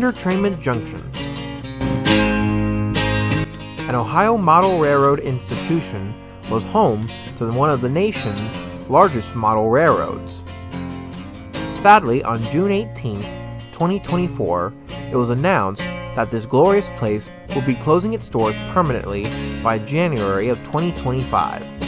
EnterTrainment Junction. An Ohio model railroad institution was home to one of the nation's largest model railroads. Sadly, on June 18, 2024, it was announced that this glorious place will be closing its doors permanently by January of 2025.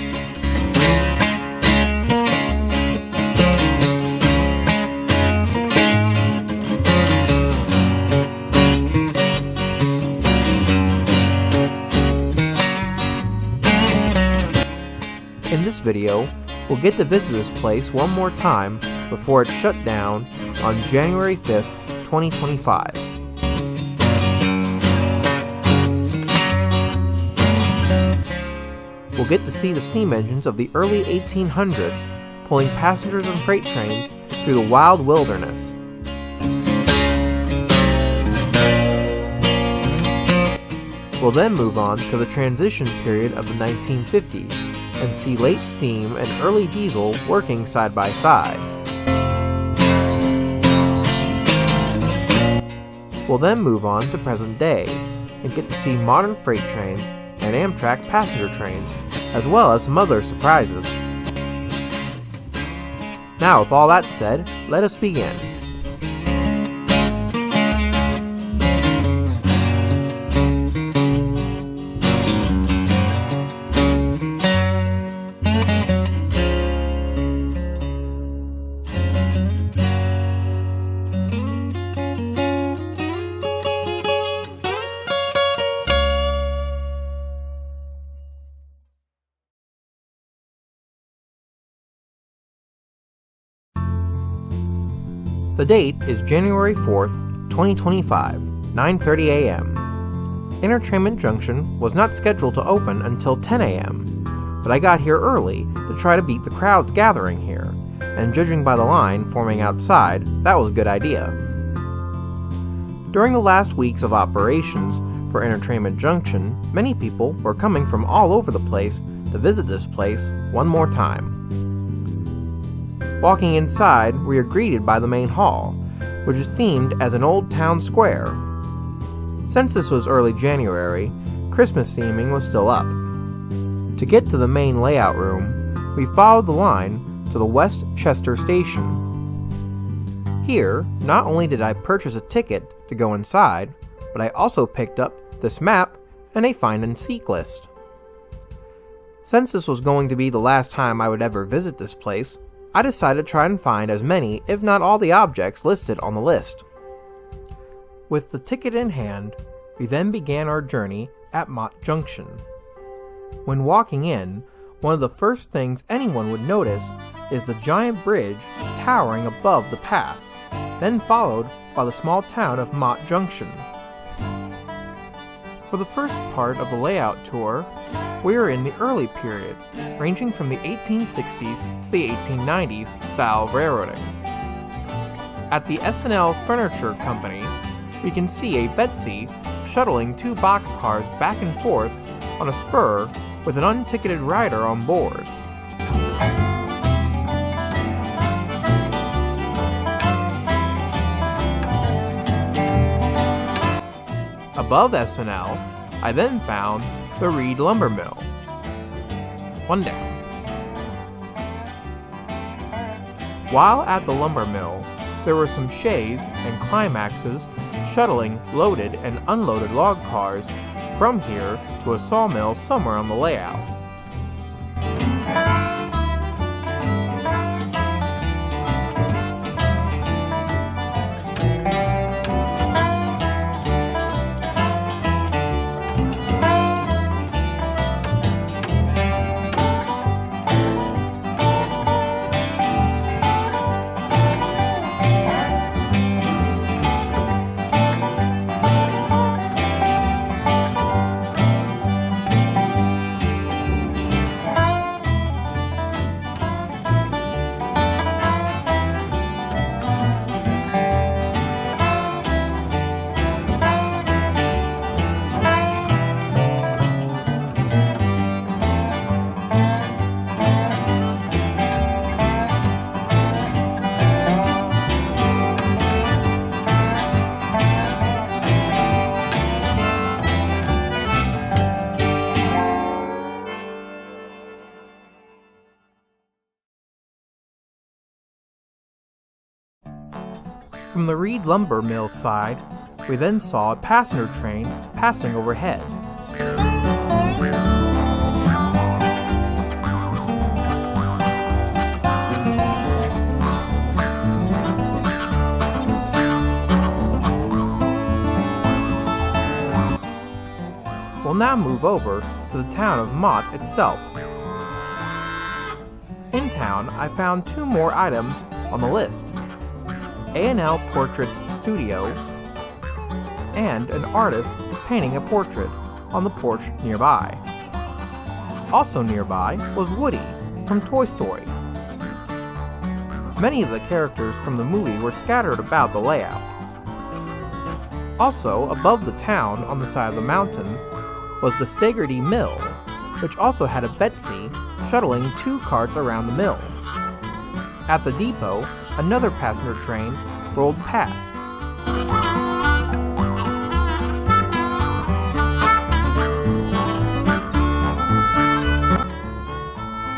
In this video, we'll get to visit this place one more time before it's shut down on January 5th, 2025. We'll get to see the steam engines of the early 1800s pulling passengers and freight trains through the wild wilderness. We'll then move on to the transition period of the 1950s and see late steam and early diesel working side by side. We'll then move on to present day and get to see modern freight trains and Amtrak passenger trains, as well as some other surprises. Now, with all that said, let us begin. The date is January 4th, 2025, 9:30 a.m. EnterTrainment Junction was not scheduled to open until 10 a.m., but I got here early to try to beat the crowds gathering here, and judging by the line forming outside, that was a good idea. During the last weeks of operations for EnterTrainment Junction, many people were coming from all over the place to visit this place one more time. Walking inside, we are greeted by the main hall, which is themed as an old town square. Since this was early January, Christmas theming was still up. To get to the main layout room, we followed the line to the West Chester station. Here, not only did I purchase a ticket to go inside, but I also picked up this map and a find and seek list. Since this was going to be the last time I would ever visit this place, I decided to try and find as many, if not all, the objects listed on the list. With the ticket in hand, we then began our journey at Mott Junction. When walking in, one of the first things anyone would notice is the giant bridge towering above the path, then followed by the small town of Mott Junction. For the first part of the layout tour, we are in the early period, ranging from the 1860s to the 1890s style of railroading. At the S&L Furniture Company, we can see a Betsy shuttling two boxcars back and forth on a spur with an unticketed rider on board. Above S&L, I then found the Reed Lumber Mill. One down. While at the lumber mill, there were some shays and climaxes shuttling loaded and unloaded log cars from here to a sawmill somewhere on the layout. From the Reed lumber mill side, we then saw a passenger train passing overhead. We'll now move over to the town of Mott itself. In town, I found 2 more items on the list: A&L Portraits Studio and an artist painting a portrait on the porch nearby. Also nearby was Woody from Toy Story. Many of the characters from the movie were scattered about the layout. Also, above the town on the side of the mountain was the Staggerty Mill, which also had a Betsy shuttling 2 carts around the mill. At the depot, another passenger train rolled past.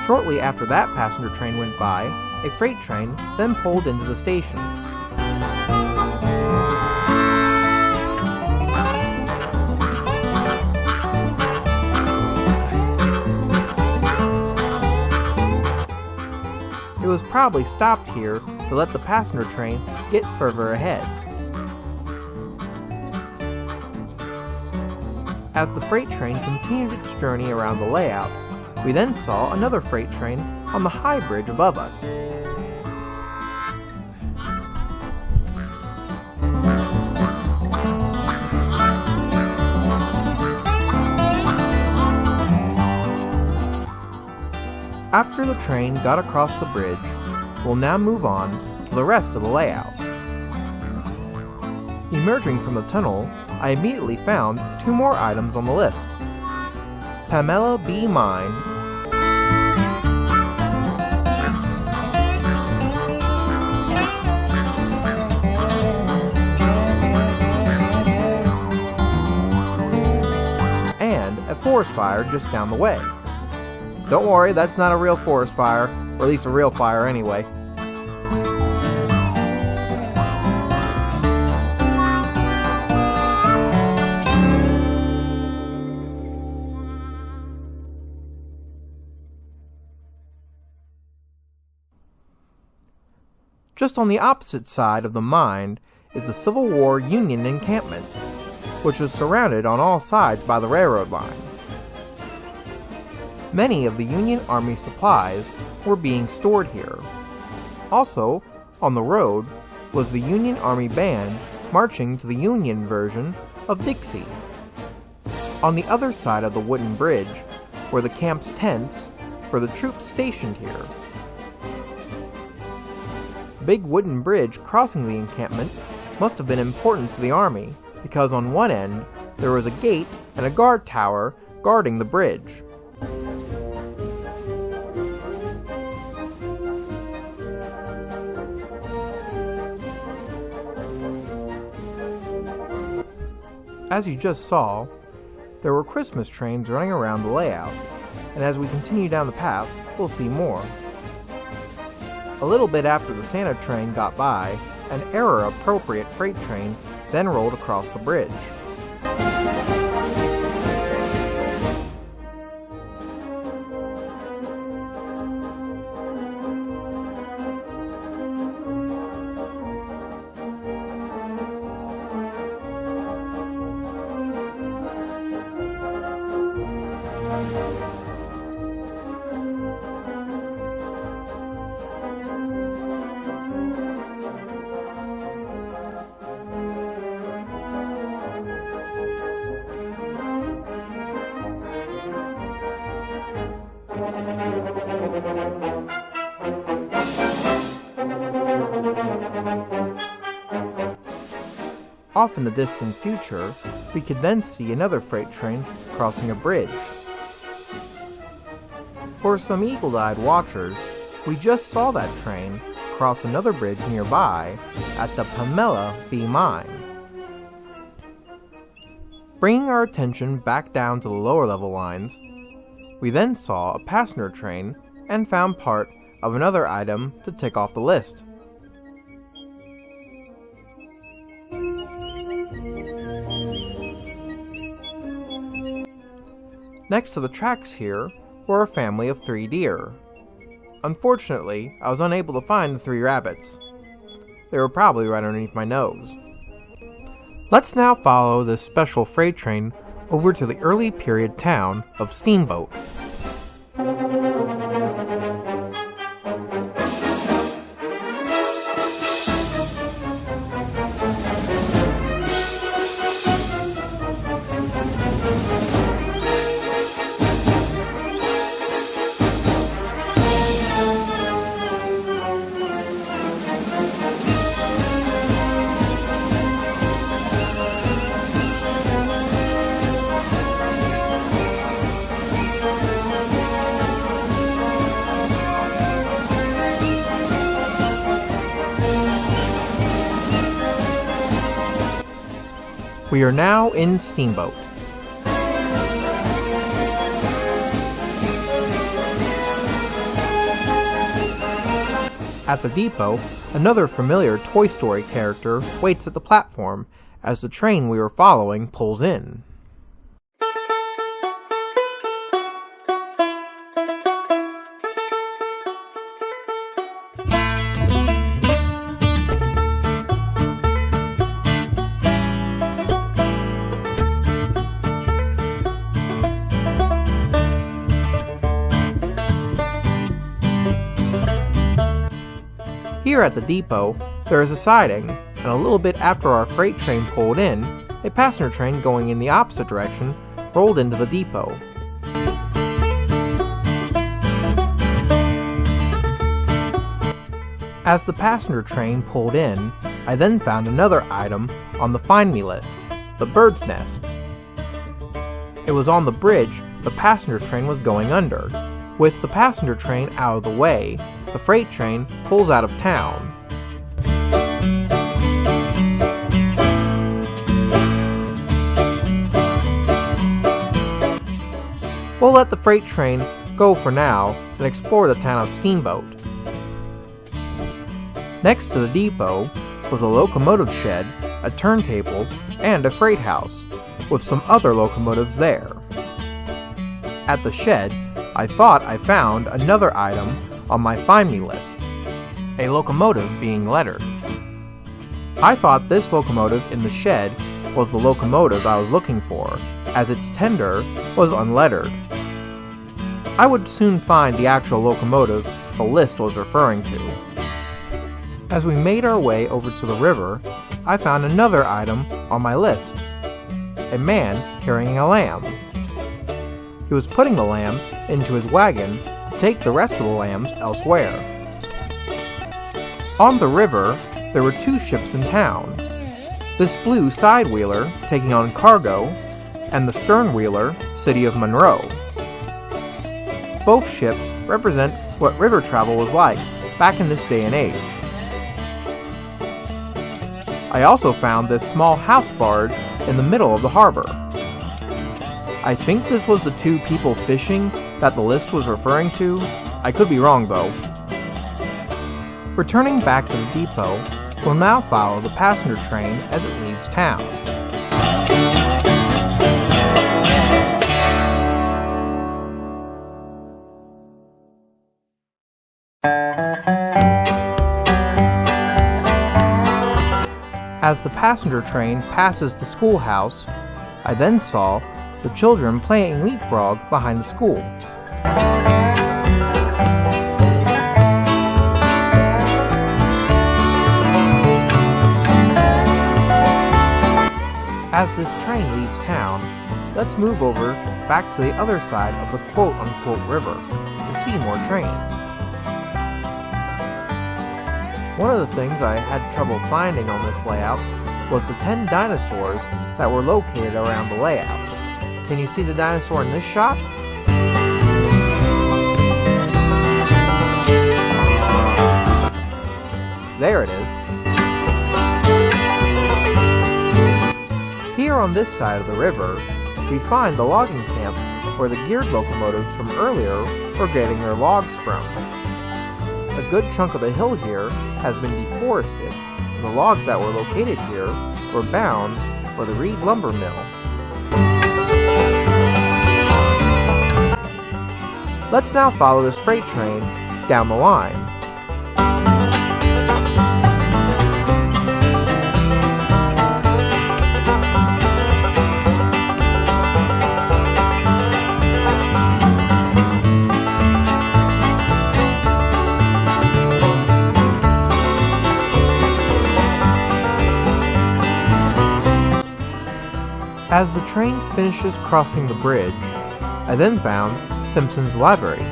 Shortly after that passenger train went by, a freight train then pulled into the station. It was probably stopped here to let the passenger train get further ahead. As the freight train continued its journey around the layout, we then saw another freight train on the high bridge above us. After the train got across the bridge, we'll now move on to the rest of the layout. Emerging from the tunnel, I immediately found 2 more items on the list: Pamela B. Mine and a forest fire just down the way. Don't worry, that's not a real forest fire, or at least a real fire anyway. Just on the opposite side of the mine is the Civil War Union encampment, which was surrounded on all sides by the railroad lines. Many of the Union Army supplies were being stored here. Also, on the road was the Union Army band marching to the Union version of Dixie. On the other side of the wooden bridge were the camp's tents for the troops stationed here. The big wooden bridge crossing the encampment must have been important to the Army, because on one end there was a gate and a guard tower guarding the bridge. As you just saw, there were Christmas trains running around the layout, and as we continue down the path, we'll see more. A little bit after the Santa train got by, an era-appropriate freight train then rolled across the bridge. Off in the distant future, we could then see another freight train crossing a bridge. For some eagle-eyed watchers, we just saw that train cross another bridge nearby at the Pamela B. Mine. Bringing our attention back down to the lower level lines, we then saw a passenger train and found part of another item to tick off the list. Next to the tracks here were a family of 3 deer. Unfortunately, I was unable to find the 3 rabbits. They were probably right underneath my nose. Let's now follow this special freight train over to the early period town of Steamboat. We are now in Steamboat. At the depot, another familiar Toy Story character waits at the platform as the train we were following pulls in. Here at the depot, there is a siding, and a little bit after our freight train pulled in, a passenger train going in the opposite direction rolled into the depot. As the passenger train pulled in, I then found another item on the Find Me list, the bird's nest. It was on the bridge the passenger train was going under. With the passenger train out of the way, the freight train pulls out of town. We'll let the freight train go for now and explore the town of Steamboat. Next to the depot was a locomotive shed, a turntable, and a freight house, with some other locomotives there. At the shed, I thought I found another item on my Find Me list, a locomotive being lettered. I thought this locomotive in the shed was the locomotive I was looking for, as its tender was unlettered. I would soon find the actual locomotive the list was referring to. As we made our way over to the river, I found another item on my list, a man carrying a lamb. He was putting the lamb into his wagon to take the rest of the lambs elsewhere. On the river, there were 2 ships in town. This blue side-wheeler taking on cargo, and the stern-wheeler, City of Monroe. Both ships represent what river travel was like back in this day and age. I also found this small house barge in the middle of the harbor. I think this was the 2 people fishing that the list was referring to. I could be wrong though. Returning back to the depot, we'll now follow the passenger train as it leaves town. As the passenger train passes the schoolhouse, I then saw the children playing leapfrog behind the school. As this train leaves town, let's move over back to the other side of the quote-unquote river to see more trains. One of the things I had trouble finding on this layout was the 10 dinosaurs that were located around the layout. Can you see the dinosaur in this shot? There it is. Here on this side of the river, we find the logging camp where the geared locomotives from earlier were getting their logs from. A good chunk of the hill here has been deforested, and the logs that were located here were bound for the Reed lumber mill. Let's now follow this freight train down the line. As the train finishes crossing the bridge, I then found Simpson's livery.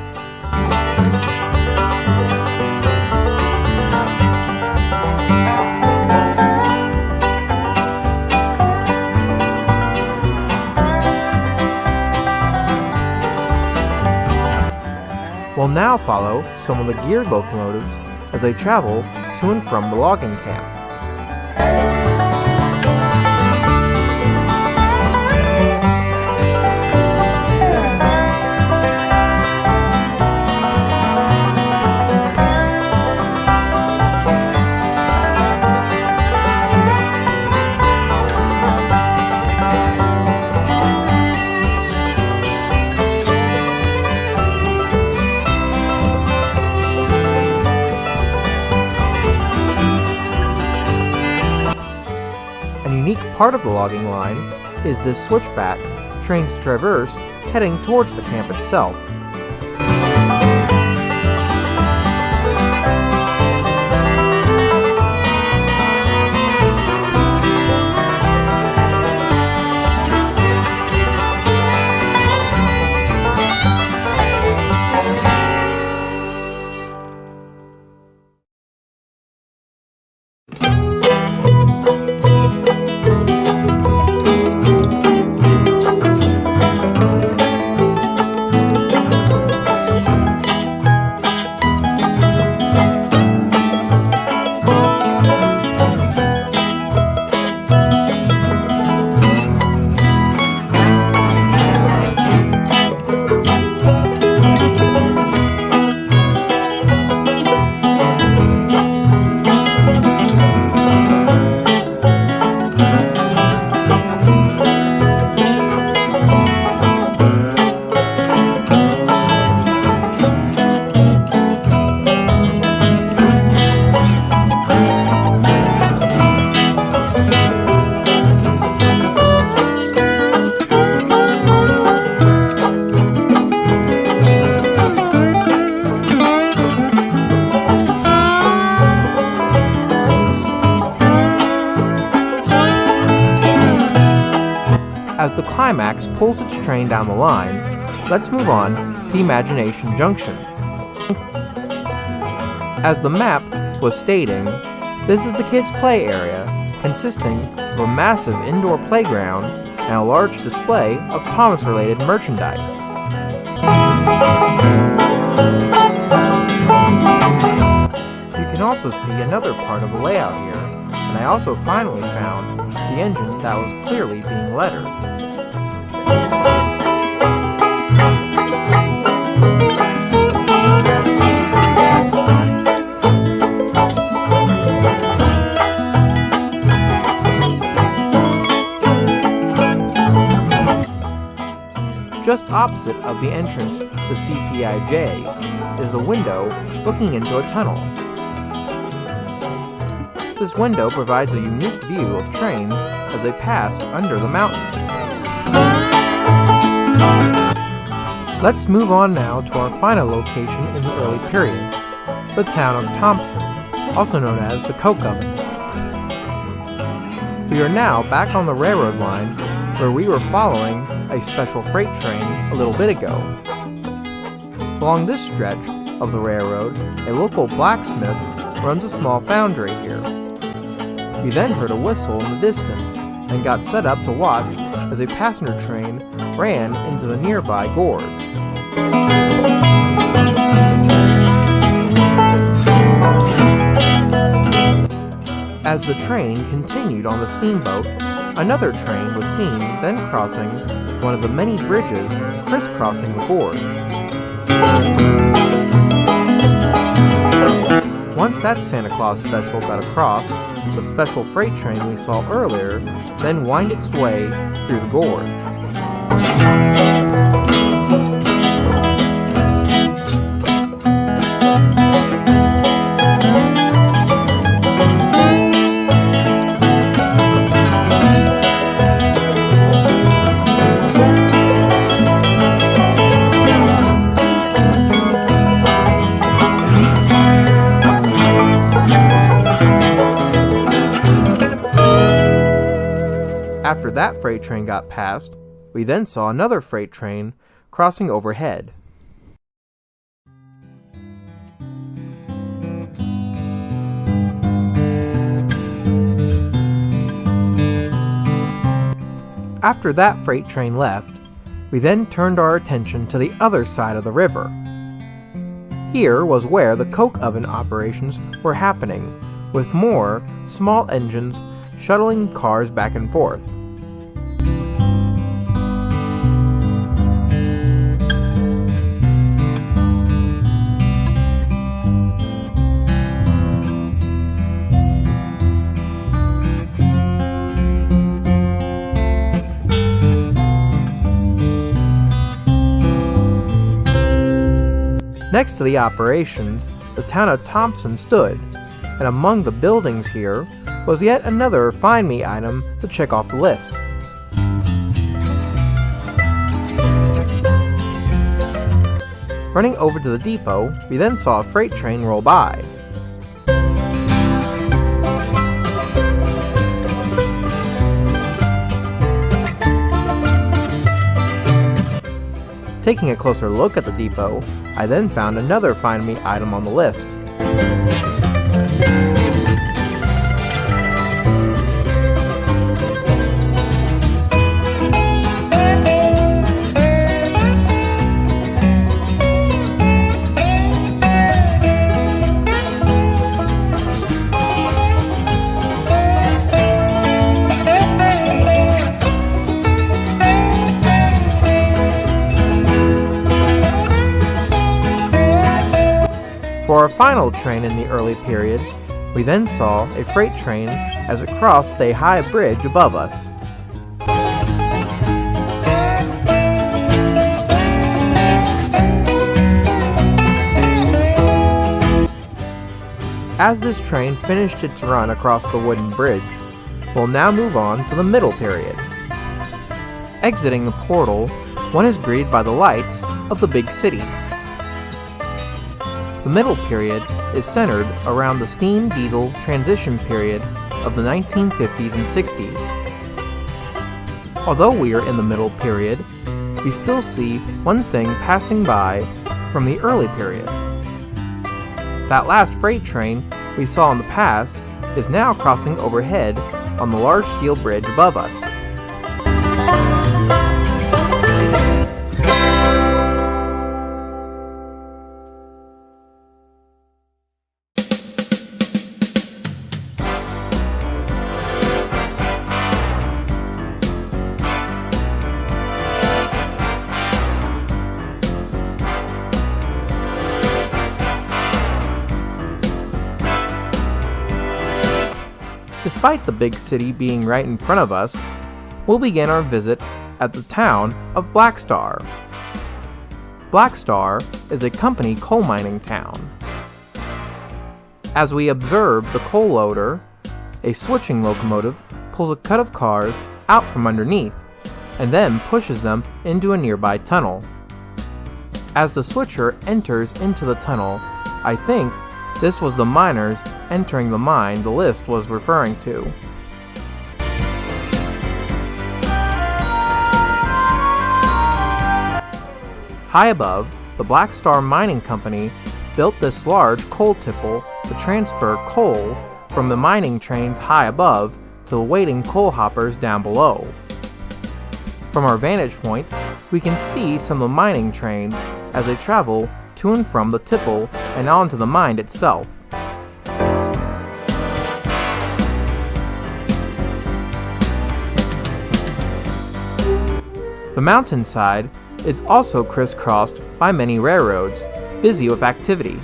We'll now follow some of the geared locomotives as they travel to and from the logging camp. Part of the logging line is this switchback trains traverse heading towards the camp itself. As the climax pulls its train down the line, let's move on to Imagination Junction. As the map was stating, this is the kids' play area, consisting of a massive indoor playground and a large display of Thomas-related merchandise. You can also see another part of the layout here, and I also finally found the engine that was clearly being lettered. Just opposite of the entrance to CPIJ is a window looking into a tunnel. This window provides a unique view of trains as they pass under the mountain. Let's move on now to our final location in the early period, the town of Thompson, also known as the Coke Ovens. We are now back on the railroad line where we were following a special freight train a little bit ago. Along this stretch of the railroad, a local blacksmith runs a small foundry here. We then heard a whistle in the distance and got set up to watch as a passenger train ran into the nearby gorge. As the train continued on the steamboat, another train was seen then crossing one of the many bridges crisscrossing the gorge. Once that Santa Claus special got across, the special freight train we saw earlier then wound its way through the gorge. After that freight train got past, we then saw another freight train crossing overhead. After that freight train left, we then turned our attention to the other side of the river. Here was where the coke oven operations were happening, with more small engines shuttling cars back and forth. Next to the operations, the town of Thompson stood, and among the buildings here was yet another Find Me item to check off the list. Running over to the depot, we then saw a freight train roll by. Taking a closer look at the depot, I then found another Find Me item on the list. For our final train in the early period, we then saw a freight train as it crossed a high bridge above us. As this train finished its run across the wooden bridge, we'll now move on to the middle period. Exiting the portal, one is greeted by the lights of the big city. The middle period is centered around the steam diesel transition period of the 1950s and 60s. Although we are in the middle period, we still see one thing passing by from the early period. That last freight train we saw in the past is now crossing overhead on the large steel bridge above us. Despite the big city being right in front of us, we'll begin our visit at the town of Blackstar. Blackstar is a company coal mining town. As we observe the coal loader, a switching locomotive pulls a cut of cars out from underneath and then pushes them into a nearby tunnel. As the switcher enters into the tunnel, I think this was the miners entering the mine the list was referring to. High above, the Blackstar Mining Company built this large coal tipple to transfer coal from the mining trains high above to the waiting coal hoppers down below. From our vantage point, we can see some of the mining trains as they travel to and from the tipple and onto the mine itself. The mountainside is also crisscrossed by many railroads, busy with activity.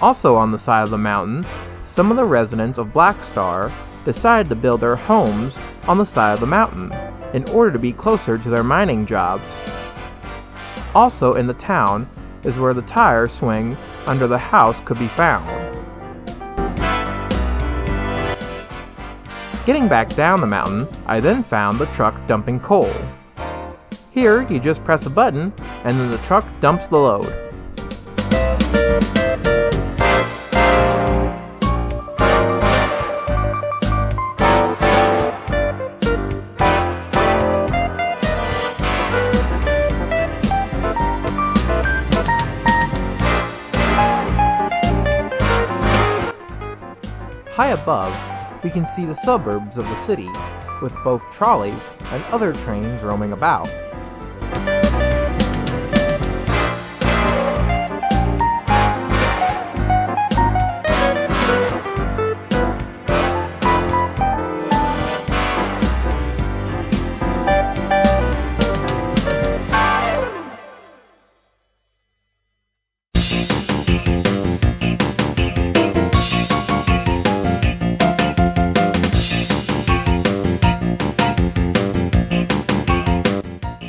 Also on the side of the mountain, some of the residents of Blackstar decided to build their homes on the side of the mountain in order to be closer to their mining jobs. Also in the town is where the tire swing under the house could be found. Getting back down the mountain, I then found the truck dumping coal. Here, you just press a button, and then the truck dumps the load. High above, we can see the suburbs of the city, with both trolleys and other trains roaming about.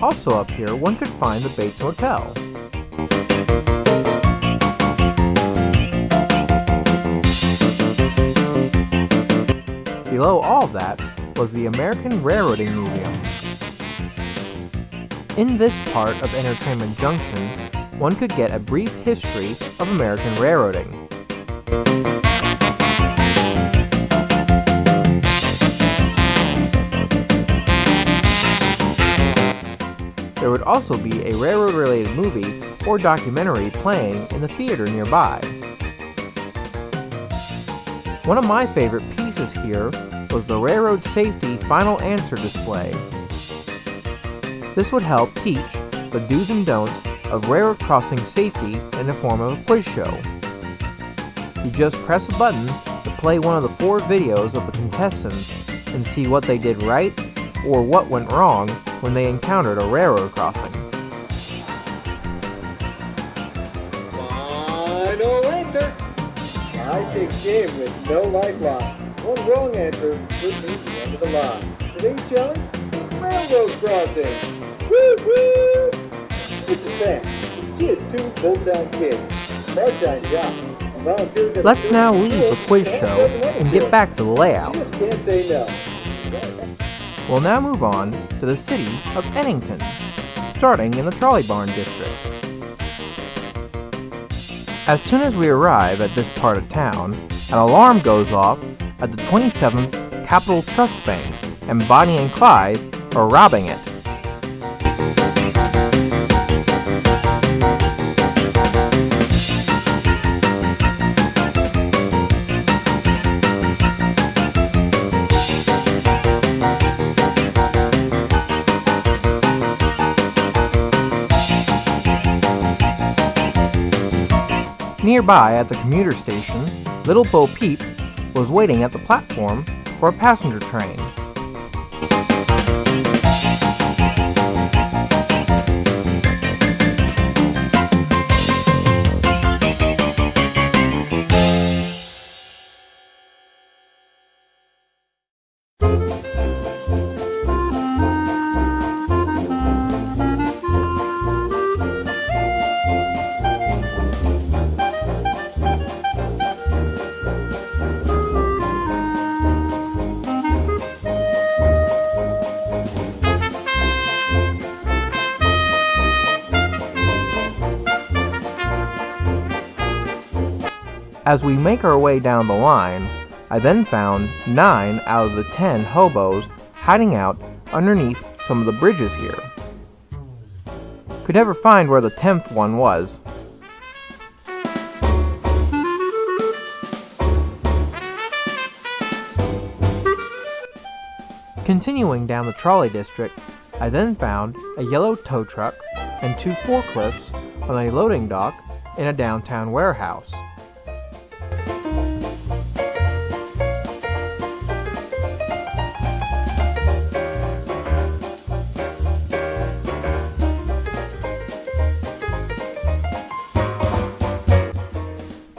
Also up here, one could find the Bates Motel. Below all of that was the American Railroading Museum. In this part of Entertainment Junction, one could get a brief history of American railroading. There would also be a railroad-related movie or documentary playing in the theater nearby. One of my favorite pieces here was the Railroad Safety Final Answer display. This would help teach the do's and don'ts of railroad crossing safety in the form of a quiz show. You just press a button to play one of the 4 videos of the contestants and see what they did right or what went wrong when they encountered a railroad crossing. Final answer! I pick Jim with no lifeline. One wrong answer puts me to the end of the line. Today's challenge? Railroad crossing! Woo woo! This is Sam. He has 2 full-time kids, part-time job, and volunteers at Let's now leave the quiz show and get back to the layout. Just can't say no. We'll now move on to the city of Ennington, starting in the Trolley Barn district. As soon as we arrive at this part of town, an alarm goes off at the 27th Capital Trust Bank, and Bonnie and Clyde are robbing it. Nearby at the commuter station, Little Bo Peep was waiting at the platform for a passenger train. As we make our way down the line, I then found 9 out of the 10 hobos hiding out underneath some of the bridges here. Could never find where the 10th one was. Continuing down the trolley district, I then found a yellow tow truck and 2 forklifts on a loading dock in a downtown warehouse.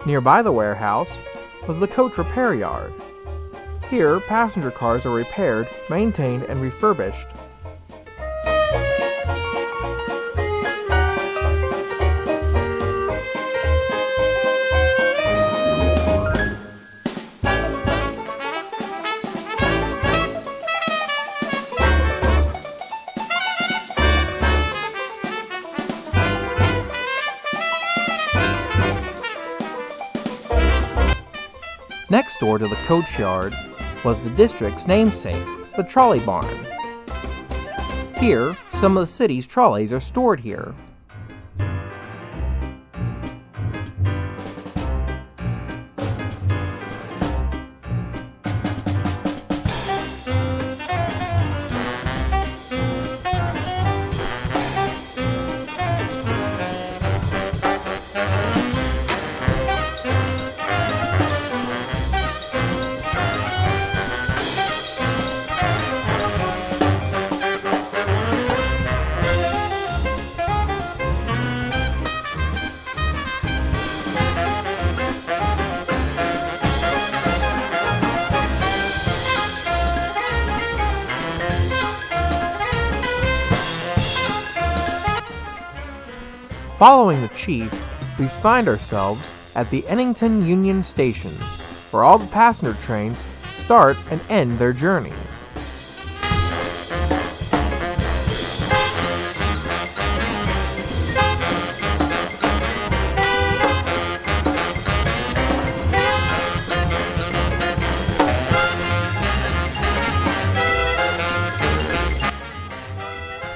Nearby the warehouse was the coach repair yard. Here, passenger cars are repaired, maintained, and refurbished. Next door to the coach yard was the district's namesake, the trolley barn. Here, some of the city's trolleys are stored here. Following the chief, we find ourselves at the Ennington Union Station, where all the passenger trains start and end their journeys.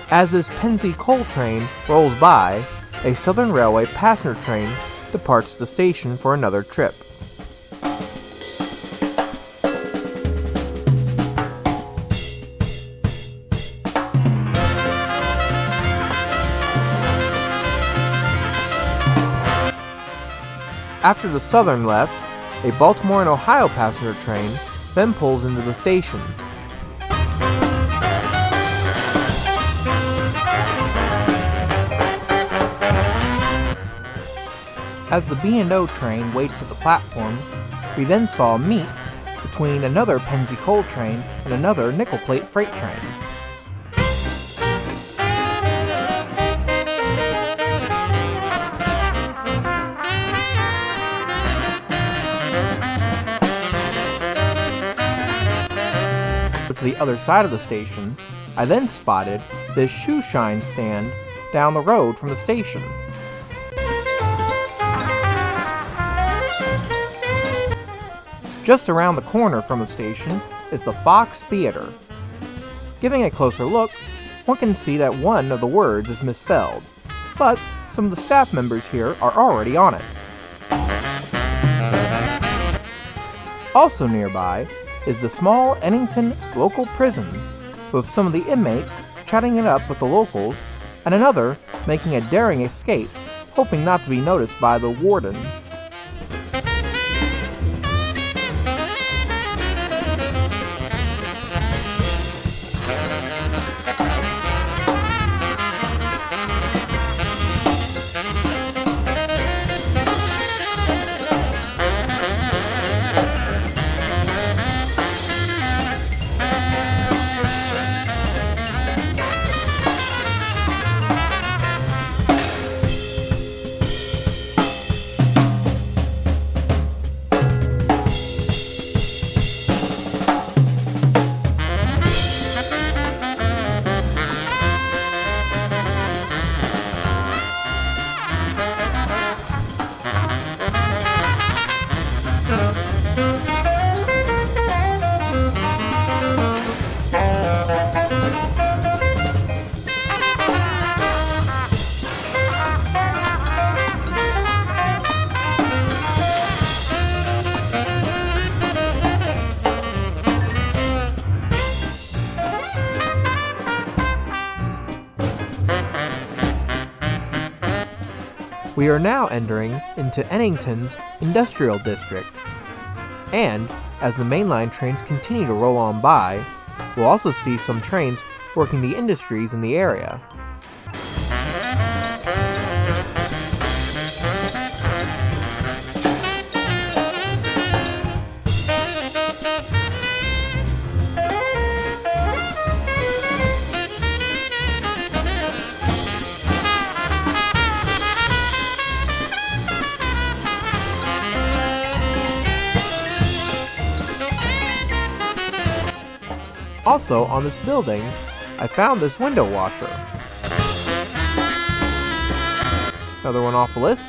As this Pennsy coal train rolls by, a Southern Railway passenger train departs the station for another trip. After the Southern left, a Baltimore and Ohio passenger train then pulls into the station. As the B&O train waits at the platform, we then saw a meet between another Pennsy coal train and another nickel plate freight train. To the other side of the station, I then spotted this shoe shine stand down the road from the station. Just around the corner from the station is the Fox Theater. Giving a closer look, one can see that one of the words is misspelled, but some of the staff members here are already on it. Also nearby is the small Ennington local prison, with some of the inmates chatting it up with the locals and another making a daring escape, hoping not to be noticed by the warden. We are now entering into Ennington's industrial district, and as the mainline trains continue to roll on by, we'll also see some trains working the industries in the area. Also on this building, I found this window washer. Another one off the list.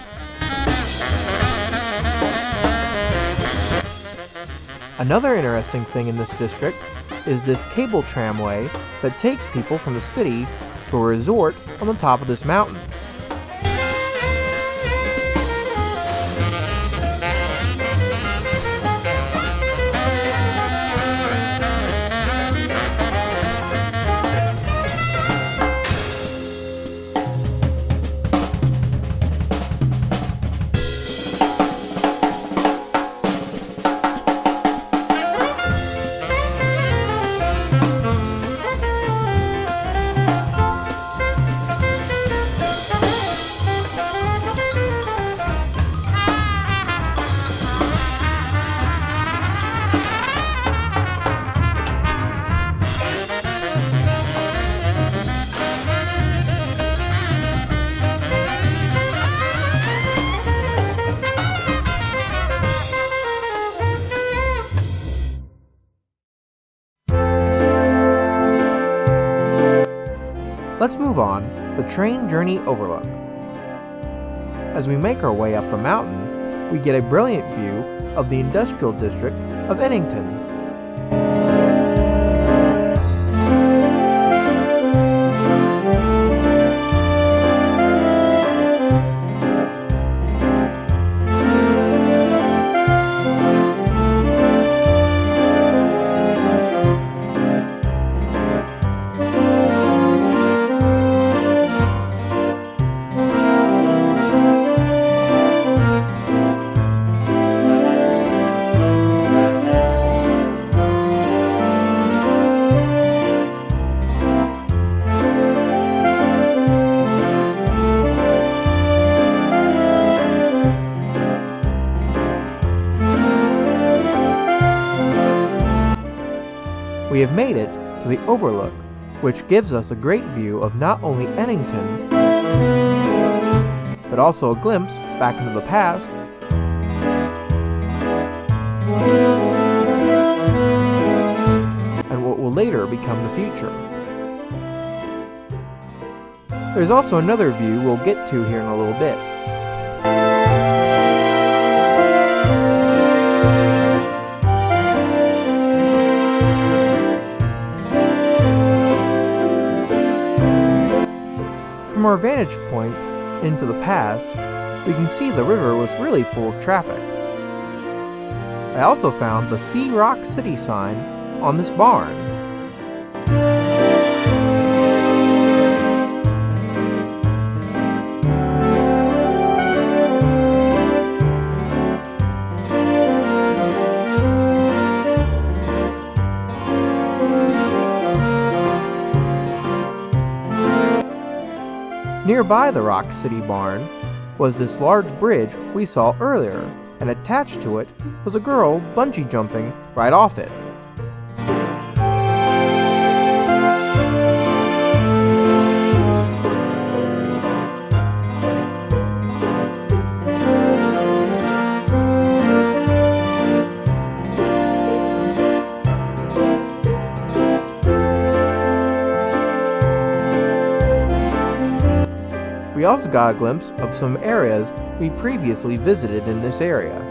Another interesting thing in this district is this cable tramway that takes people from the city to a resort on the top of this mountain. Let's move on, the train journey overlook. As we make our way up the mountain, we get a brilliant view of the industrial district of Ennington. We have made it to the overlook, which gives us a great view of not only Ennington, but also a glimpse back into the past and what will later become the future. There's also another view we'll get to here in a little bit. From our vantage point into the past, we can see the river was really full of traffic. I also found the Sea Rock City sign on this barn. Nearby the Rock City barn was this large bridge we saw earlier, and attached to it was a girl bungee jumping right off it. We also got a glimpse of some areas we previously visited in this area.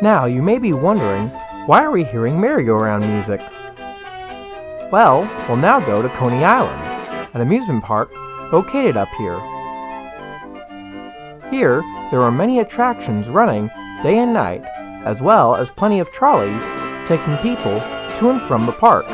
Now, you may be wondering, why are we hearing merry-go-round music? Well, we'll now go to Coney Island, an amusement park located up here. Here, there are many attractions running day and night, as well as plenty of trolleys taking people to and from the park.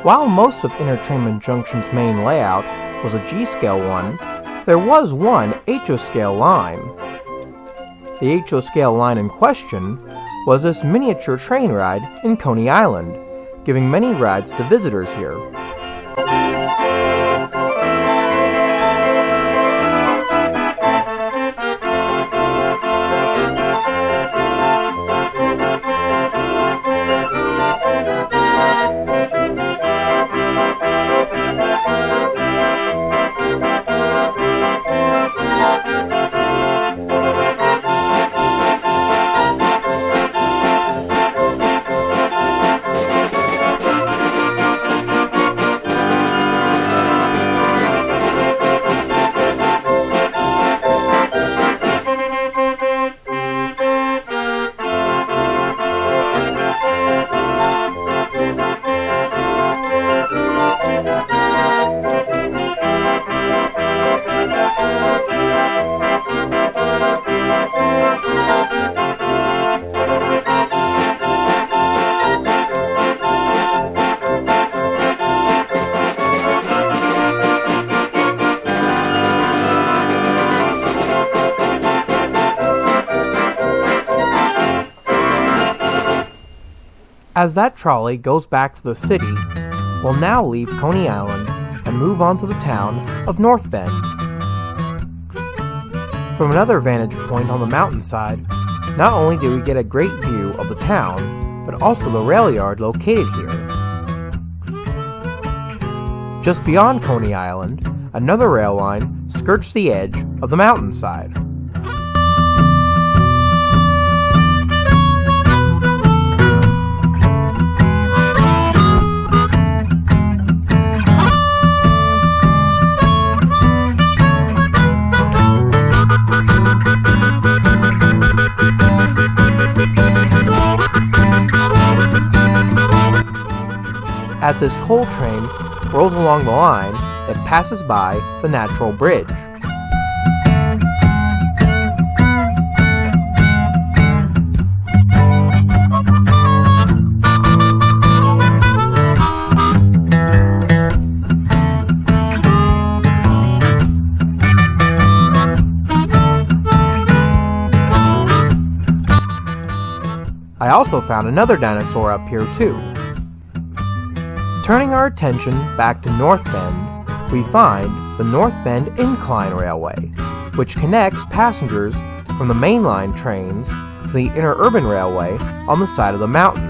While most of Entertainment Junction's main layout was a G-scale one, there was one HO-scale line. The HO-scale line in question was this miniature train ride in Coney Island, giving many rides to visitors here. As that trolley goes back to the city, we'll now leave Coney Island and move on to the town of Northbend. From another vantage point on the mountainside, not only do we get a great view of the town, but also the rail yard located here. Just beyond Coney Island, another rail line skirts the edge of the mountainside. As this coal train rolls along the line, it passes by the natural bridge. I also found another dinosaur up here too. Turning our attention back to Northbend, we find the Northbend Incline Railway, which connects passengers from the mainline trains to the interurban railway on the side of the mountain.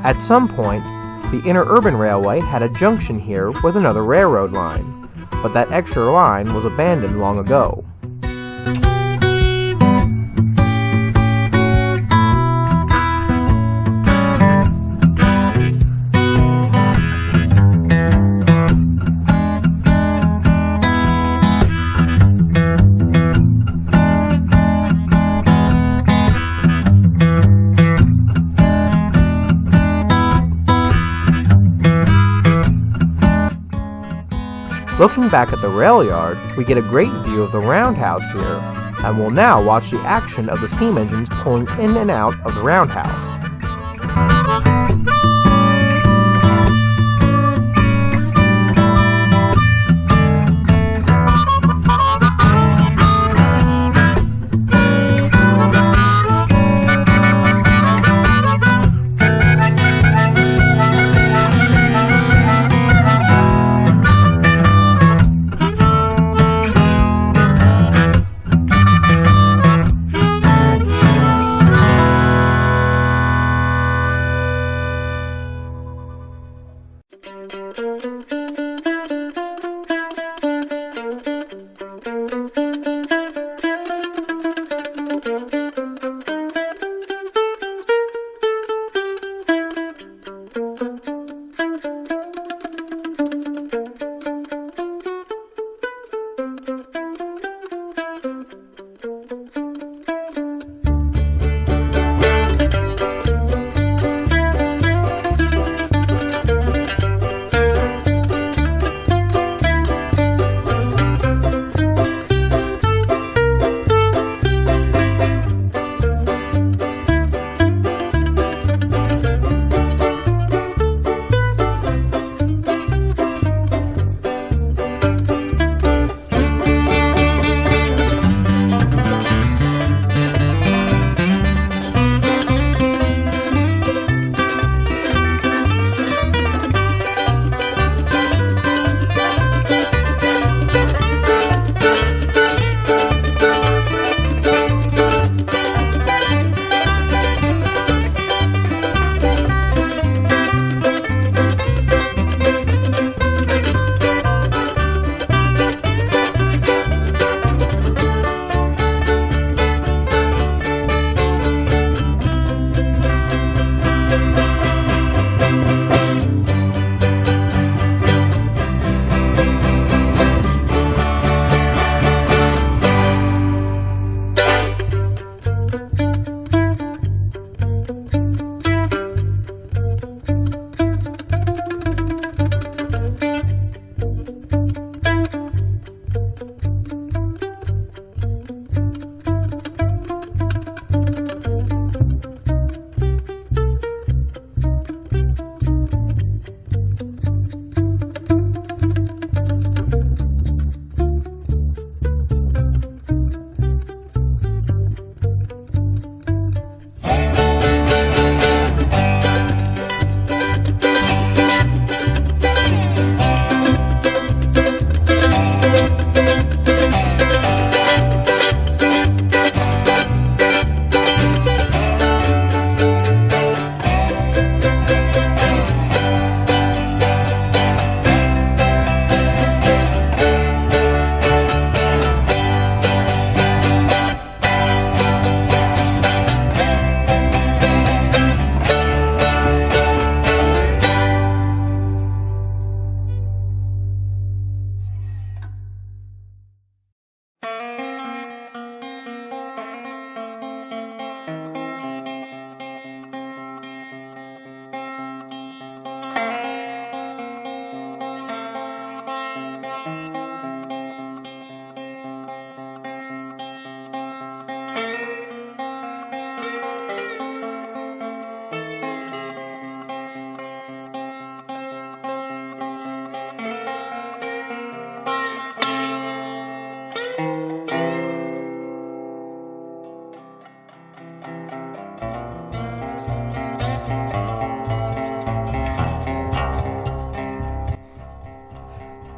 At some point, the interurban railway had a junction here with another railroad line, but that extra line was abandoned long ago. Looking back at the rail yard, we get a great view of the roundhouse here, and we'll now watch the action of the steam engines pulling in and out of the roundhouse.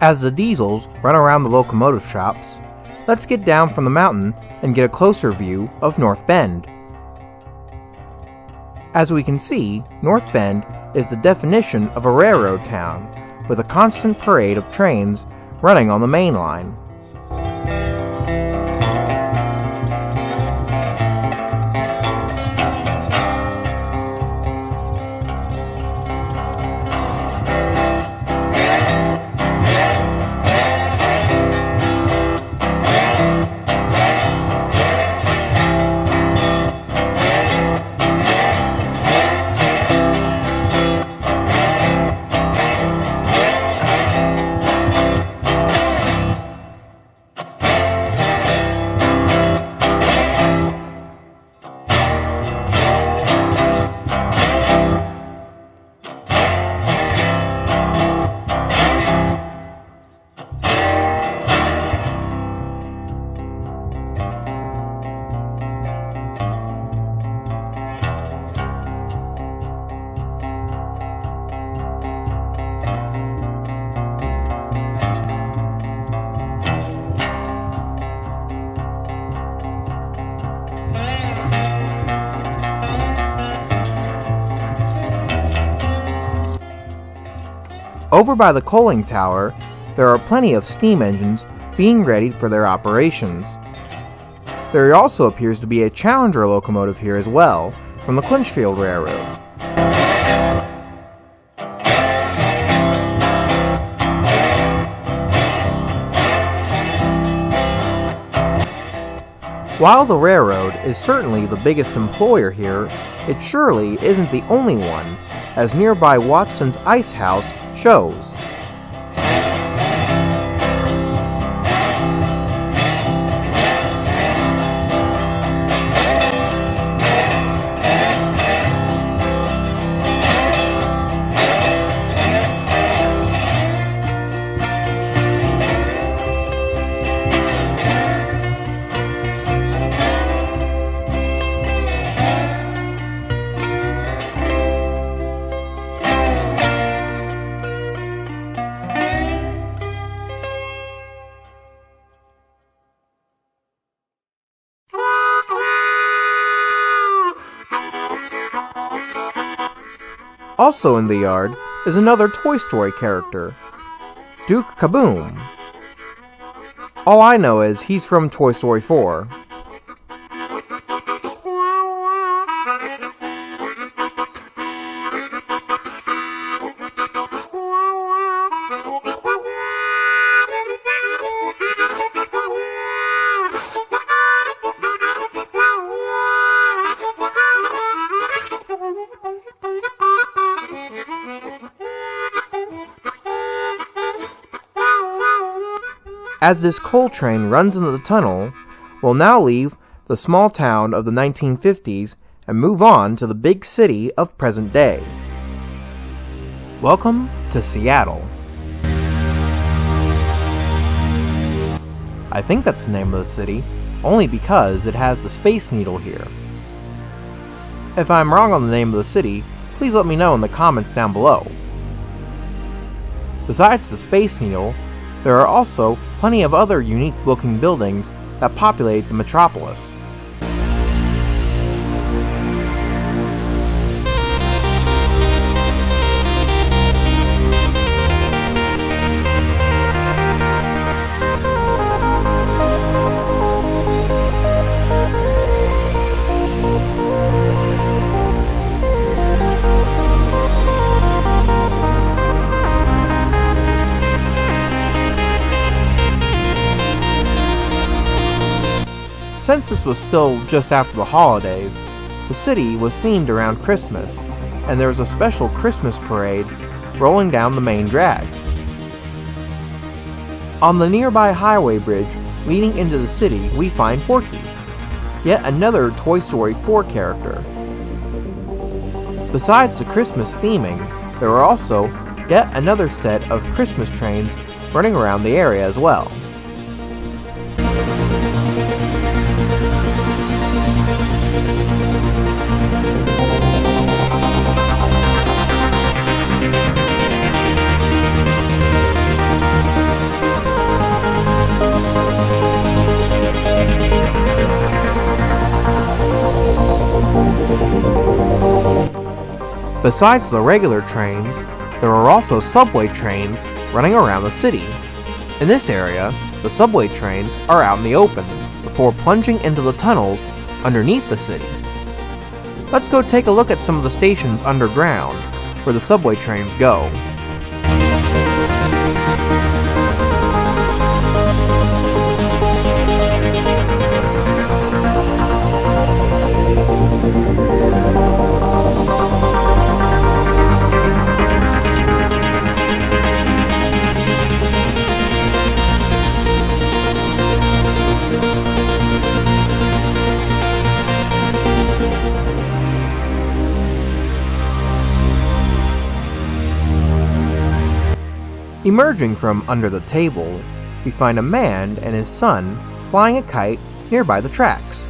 As the diesels run around the locomotive shops, let's get down from the mountain and get a closer view of Northbend. As we can see, Northbend is the definition of a railroad town, with a constant parade of trains running on the main line. Over by the coaling tower, there are plenty of steam engines being readied for their operations. There also appears to be a Challenger locomotive here as well, from the Clinchfield Railroad. While the railroad is certainly the biggest employer here, it surely isn't the only one, as nearby Watson's Ice House shows. Also in the yard is another Toy Story character, Duke Kaboom. All I know is he's from Toy Story 4. As this coal train runs into the tunnel, we'll now leave the small town of the 1950s and move on to the big city of present day. Welcome to Seattle. I think that's the name of the city, only because it has the Space Needle here. If I'm wrong on the name of the city, please let me know in the comments down below. Besides the Space Needle, there are also plenty of other unique-looking buildings that populate the metropolis. Since this was still just after the holidays, the city was themed around Christmas, and there was a special Christmas parade rolling down the main drag. On the nearby highway bridge leading into the city, we find Forky, yet another Toy Story 4 character. Besides the Christmas theming, there are also yet another set of Christmas trains running around the area as well. Besides the regular trains, there are also subway trains running around the city. In this area, the subway trains are out in the open before plunging into the tunnels underneath the city. Let's go take a look at some of the stations underground where the subway trains go. Emerging from under the table, we find a man and his son flying a kite nearby the tracks.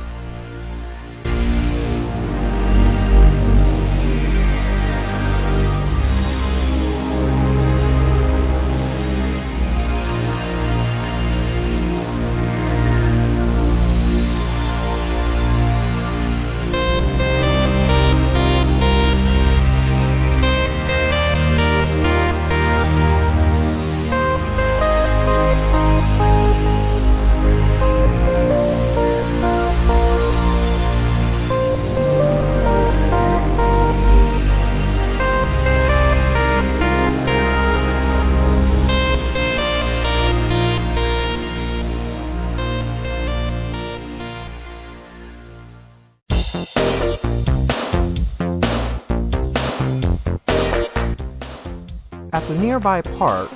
At the nearby park,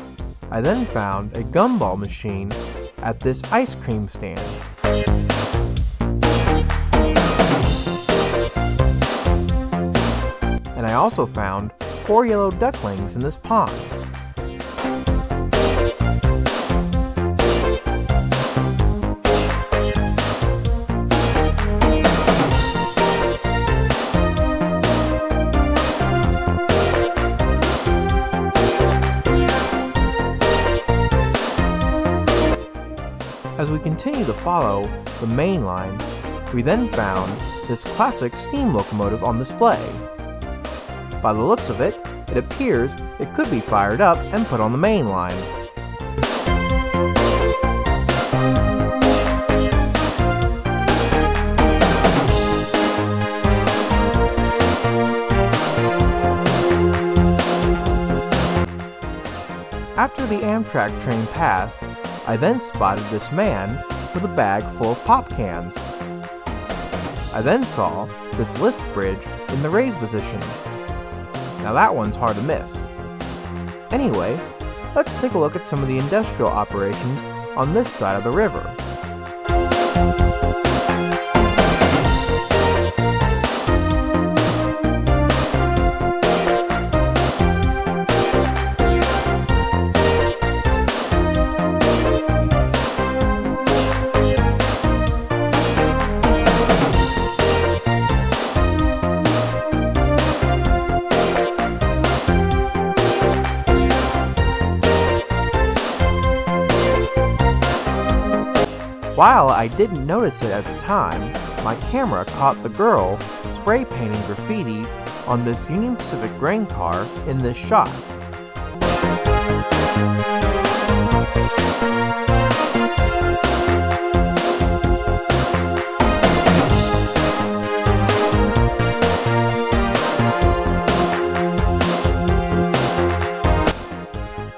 I then found a gumball machine at this ice cream stand. And I also found 4 yellow ducklings in this pond. As we continue to follow the main line, we then found this classic steam locomotive on display. By the looks of it, it appears it could be fired up and put on the main line. After the Amtrak train passed, I then spotted this man with a bag full of pop cans. I then saw this lift bridge in the raised position. Now that one's hard to miss. Anyway, let's take a look at some of the industrial operations on this side of the river. While I didn't notice it at the time, my camera caught the girl spray painting graffiti on this Union Pacific grain car in this shot.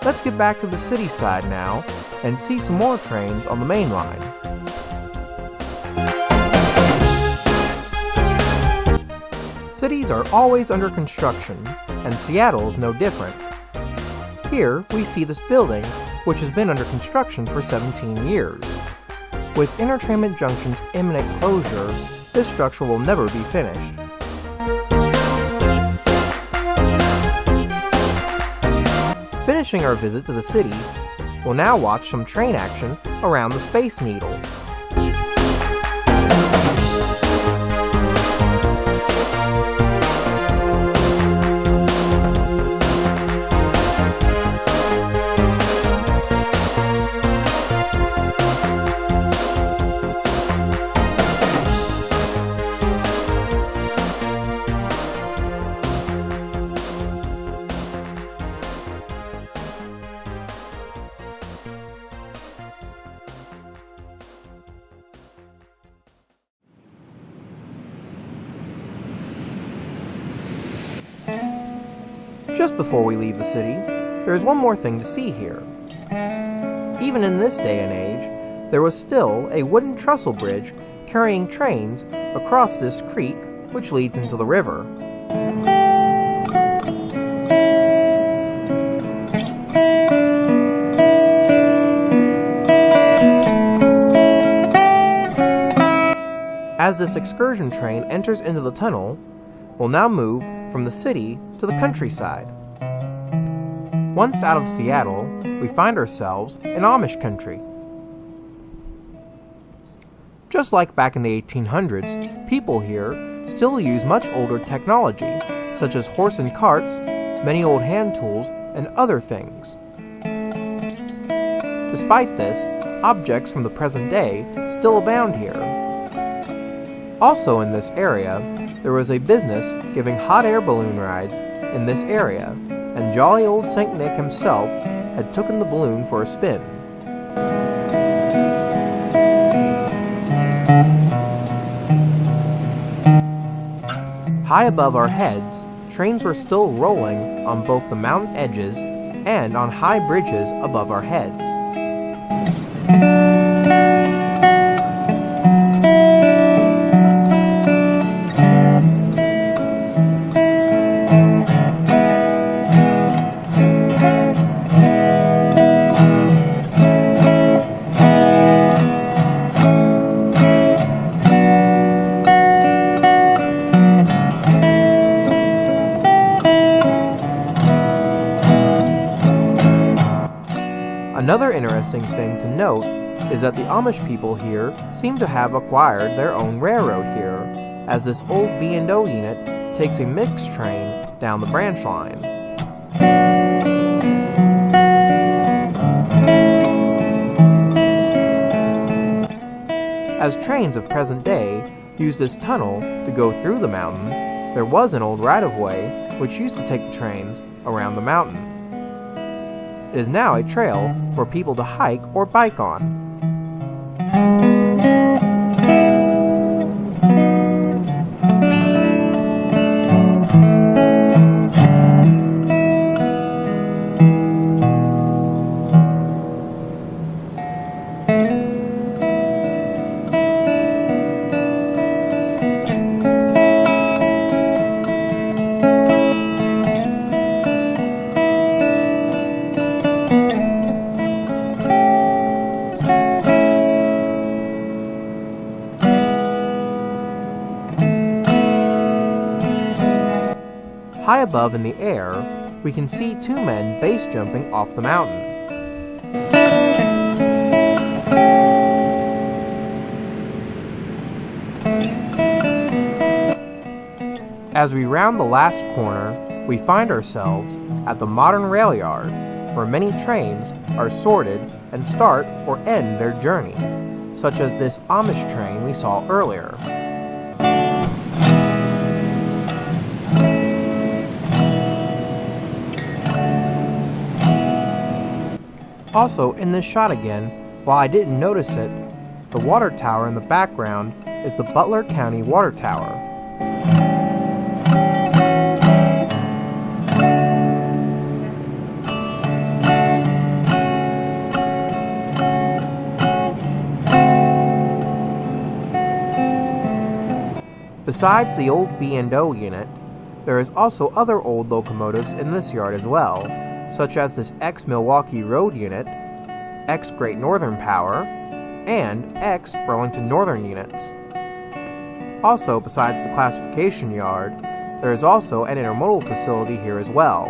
Let's get back to the city side now and see some more trains on the main line. Cities are always under construction, and Seattle is no different. Here we see this building, which has been under construction for 17 years. With Entertainment Junction's imminent closure, this structure will never be finished. Finishing our visit to the city, we'll now watch some train action around the Space Needle. Just before we leave the city, there is one more thing to see here. Even in this day and age, there was still a wooden trestle bridge carrying trains across this creek which leads into the river. As this excursion train enters into the tunnel, we'll now move from the city to the countryside. Once out of Seattle, we find ourselves in Amish country. Just like back in the 1800s, people here still use much older technology, such as horse and carts, many old hand tools, and other things. Despite this, objects from the present day still abound here. Also in this area, there was a business giving hot air balloon rides in this area, and jolly old St. Nick himself had taken the balloon for a spin. High above our heads, trains were still rolling on both the mountain edges and on high bridges above our heads. Another interesting thing to note is that the Amish people here seem to have acquired their own railroad here, as this old B&O unit takes a mixed train down the branch line. As trains of present day use this tunnel to go through the mountain, there was an old right-of-way which used to take the trains around the mountain. It is now a trail for people to hike or bike on. High above in the air, we can see two men base jumping off the mountain. As we round the last corner, we find ourselves at the modern rail yard, where many trains are sorted and start or end their journeys, such as this Amish train we saw earlier. Also, in this shot again, while I didn't notice it, the water tower in the background is the Butler County Water Tower. Besides the old B&O unit, there is also other old locomotives in this yard as well, such as this ex-Milwaukee Road unit, ex-Great Northern Power, and ex-Burlington Northern units. Also, besides the classification yard, there is also an intermodal facility here as well.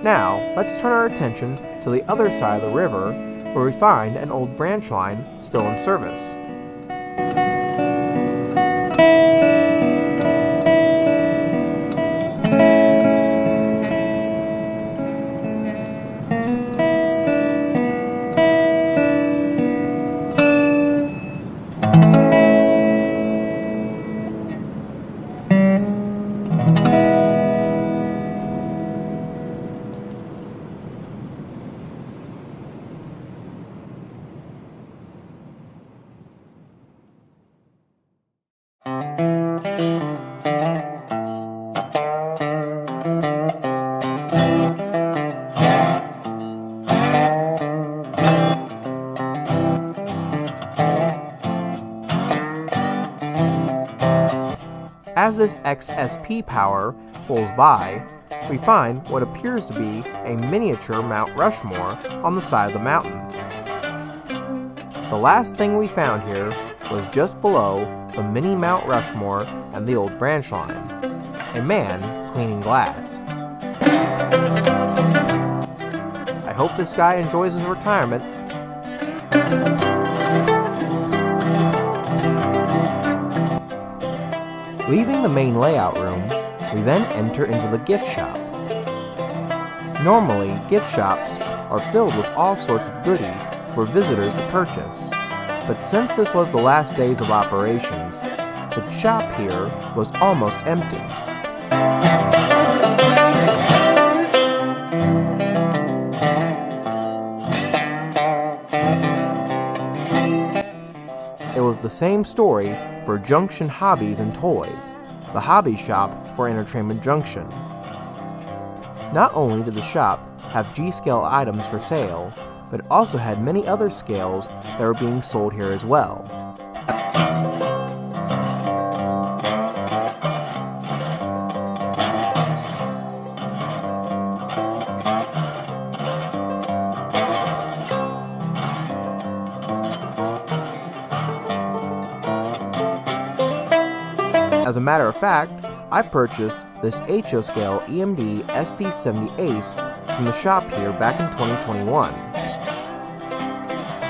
Now, let's turn our attention to the other side of the river, where we find an old branch line still in service. As this XSP power pulls by, we find what appears to be a miniature Mount Rushmore on the side of the mountain. The last thing we found here was just below the mini Mount Rushmore and the old branch line, a man cleaning glass. I hope this guy enjoys his retirement. Leaving the main layout room, we then enter into the gift shop. Normally, gift shops are filled with all sorts of goodies for visitors to purchase, but since this was the last days of operations, the shop here was almost empty. It was the same story for Junction Hobbies and Toys, the hobby shop for Entertainment Junction. Not only did the shop have G-scale items for sale, but it also had many other scales that were being sold here as well. As a matter of fact, I purchased this HO scale EMD SD70 Ace from the shop here back in 2021.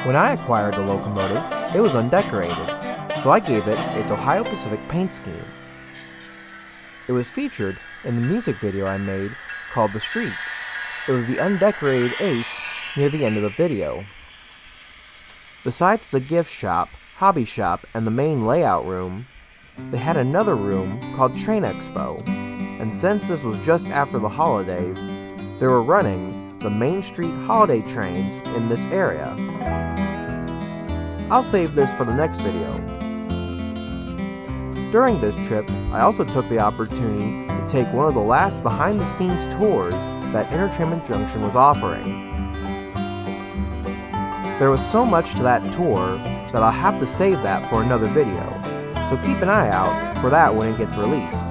When I acquired the locomotive, it was undecorated, so I gave it its Ohio Pacific paint scheme. It was featured in the music video I made called The Street. It was the undecorated Ace near the end of the video. Besides the gift shop, hobby shop, and the main layout room, they had another room called Train Expo, and since this was just after the holidays, they were running the Main Street holiday trains in this area. I'll save this for the next video. During this trip, I also took the opportunity to take one of the last behind-the-scenes tours that Entertainment Junction was offering. There was so much to that tour that I'll have to save that for another video, so keep an eye out for that when it gets released.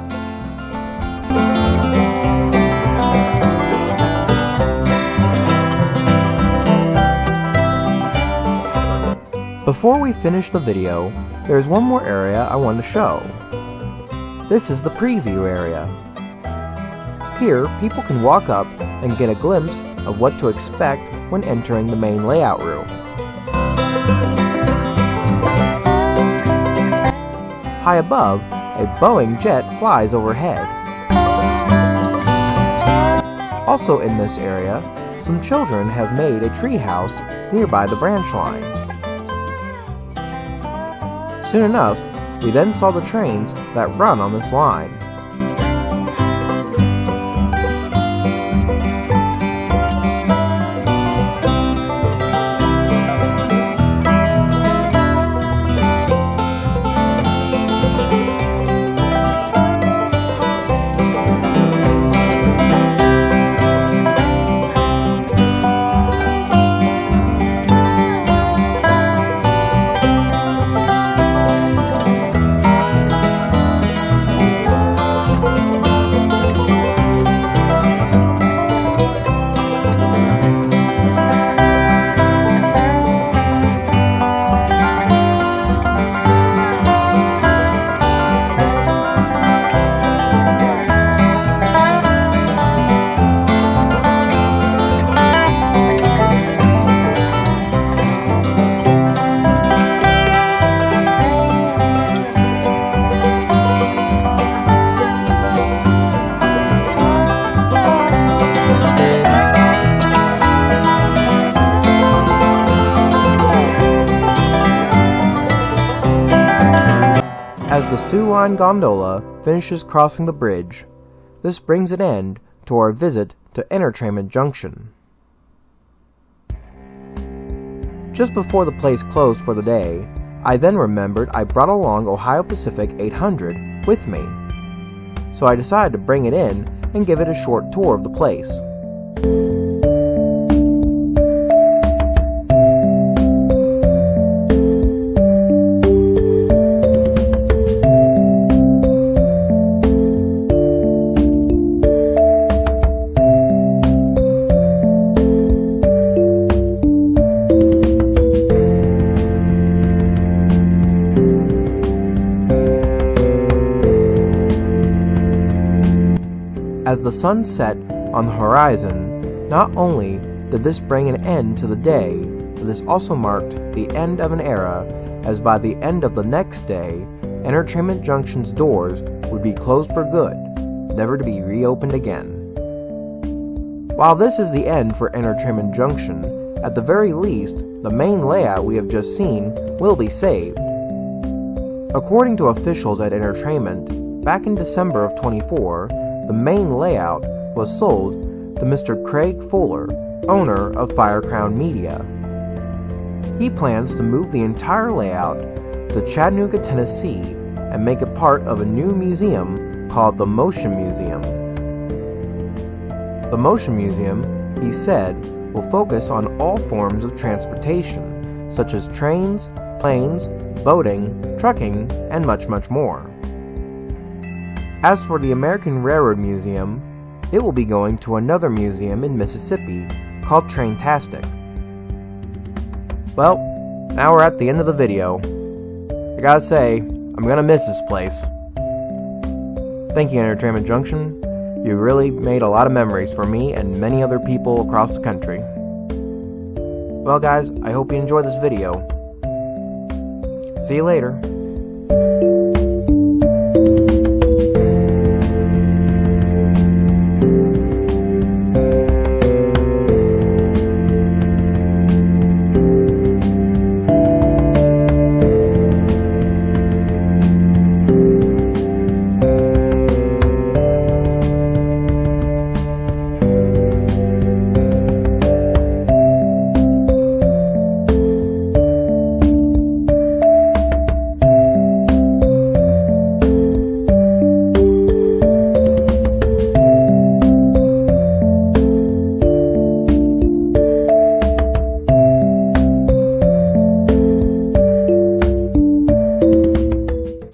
Before we finish the video, there's one more area I want to show. This is the preview area. Here, people can walk up and get a glimpse of what to expect when entering the main layout room. High above, a Boeing jet flies overhead. Also in this area, some children have made a treehouse nearby the branch line. Soon enough, we then saw the trains that run on this line. As the Sioux Line gondola finishes crossing the bridge, this brings an end to our visit to Entertainment Junction. Just before the place closed for the day, I then remembered I brought along Ohio Pacific 800 with me, so I decided to bring it in and give it a short tour of the place. As the sun set on the horizon, not only did this bring an end to the day, but this also marked the end of an era, as by the end of the next day, Entertainment Junction's doors would be closed for good, never to be reopened again. While this is the end for Entertainment Junction, at the very least, the main layout we have just seen will be saved. According to officials at Entertainment, back in December of 24, the main layout was sold to Mr. Craig Fuller, owner of Firecrown Media. He plans to move the entire layout to Chattanooga, Tennessee, and make it part of a new museum called the Motion Museum. The Motion Museum, he said, will focus on all forms of transportation, such as trains, planes, boating, trucking, and much, much more. As for the American Railroad Museum, it will be going to another museum in Mississippi called Traintastic. Well, now we're at the end of the video. I gotta say, I'm gonna miss this place. Thank you, Entertainment Junction. You really made a lot of memories for me and many other people across the country. Well guys, I hope you enjoyed this video. See you later.